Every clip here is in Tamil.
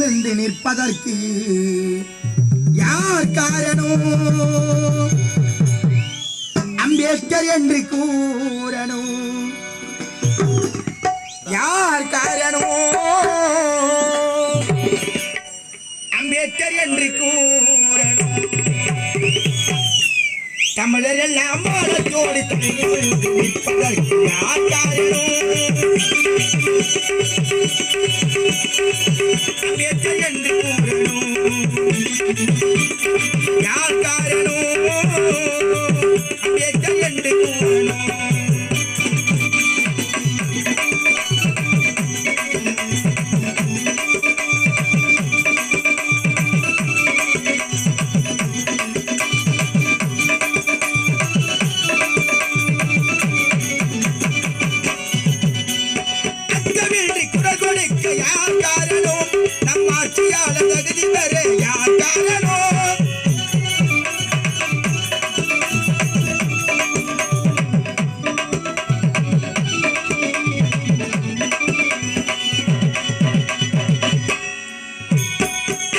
நிமிர்ந்து நிற்பதற்கு யார் காரணம்? அம்பேத்கர் என்று கூறணும். யார் காரணம்? அம்பேத்கர் என்று கூறணும். தமிழர் எல்லாம் மானத்தோடு நிற்பதற்கு யார் காரணம்? அம்பேத்கர் என்று கூறணும். யார் காரணம்? அம்பேத்கர் என்று கூறணும். யார் காரணம்? நம் ஆட்சியாளர் தகுதி பெற யார் காரணம்?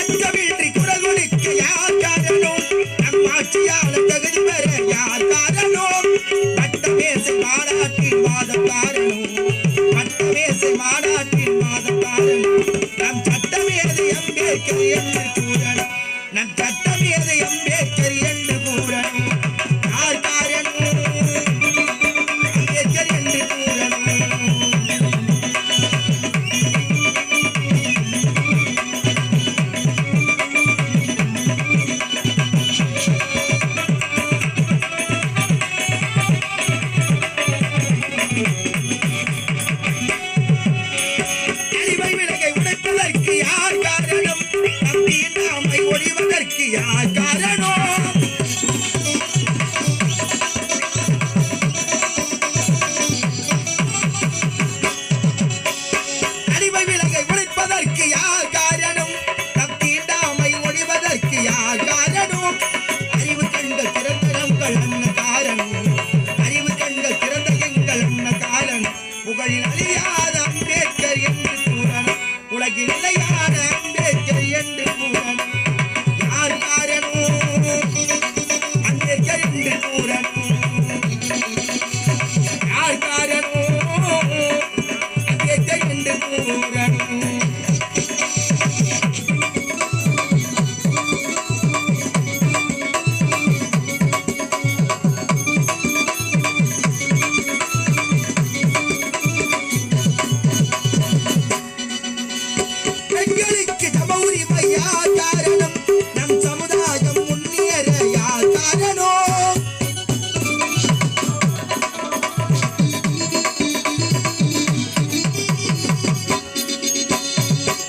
அச்சமின்றி குரல் கொடுக்க யார் காரணம்? நம் ஆட்சியாளர் தகுதி பெற யார் காரணம்? பட்டமேசை மாநாட்டின் வாதம் காரணம். பட்டமேசை மாநாட்டின் வாதம் காரணம். நம் சட்டமேதை அம்பேத்கர் என்று கூறணும். நம் சட்டமேதை அம்பேத்கர் என்று கூறணும். யார் காரணம்? அம்பேத்கர் என்று கூறணும். யார் காரணம்? நம் தீண்டாமை ஒழிவதற்கு யார் காரணம்? அடிமை விலகை உழைப்பதற்கு யார் காரணம்? நம் தீண்டாமை ஒழிவதற்கு யார் காரணம்? அறிவு கண்ட திறந்தனங்கள் அன்ன காரணம். அறிவு கண்ட திறந்த எங்கள் அன்ன காரணம். புகழில் அழியாத அம்பேத்கர் என்று கூறணும். உலகில் நிலையான அம்பேத்கர் என்று கூறணும். யார் காரணம்? அம்பேத்கர் என்று கூறணும். யார் காரணம்? அம்பேத்கர் என்று கூறணும். பெண்களுக்கு சம உரிமை யார் காரணம்? நம் சமுதாயம் முன்னேற யார் காரணம்?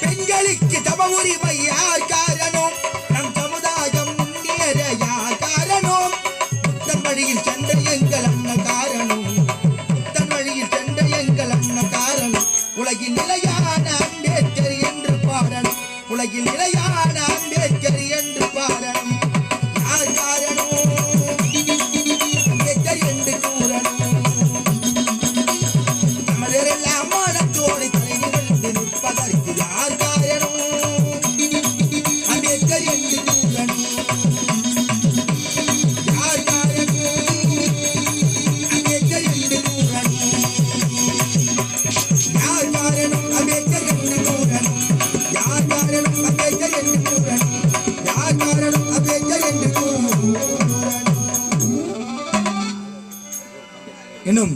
பெண்களுக்கு சம உரிமை யார் காரணம்? நம் சமுதாயம் முன்னேற யார் காரணம்? புத்தன் வழியில் சென்ற எங்கள் அண்ண காரணம். புத்தன் வழியில் சென்ற எங்கள் அண்ண காரணம். உலகின் நிலையான அம்பேத்கர் என்று பாடணும். உலகில் நிலையான அம்பேத்கர் என்று பாடணும். யார் காரணம்? அம்பேத்கர் என்று கூறணும். தமிழர் எல்லாம் மானத்தோடு தலை நிமிர்ந்து நிற்பதற்கு யார் காரணம்? அம்பேத்கர் என்று கூறணும். யார் காரணம்? அம்பேத்கர் என்று கூறணும். யார் காரணம்? அம்பேத்கர் என்று கூறணும். யார் காரணம்? அம்பேத்கர் என்று கூறணும். யார் காரணம்? அம்பேத்கர் என்று கூறணும். இன்னும்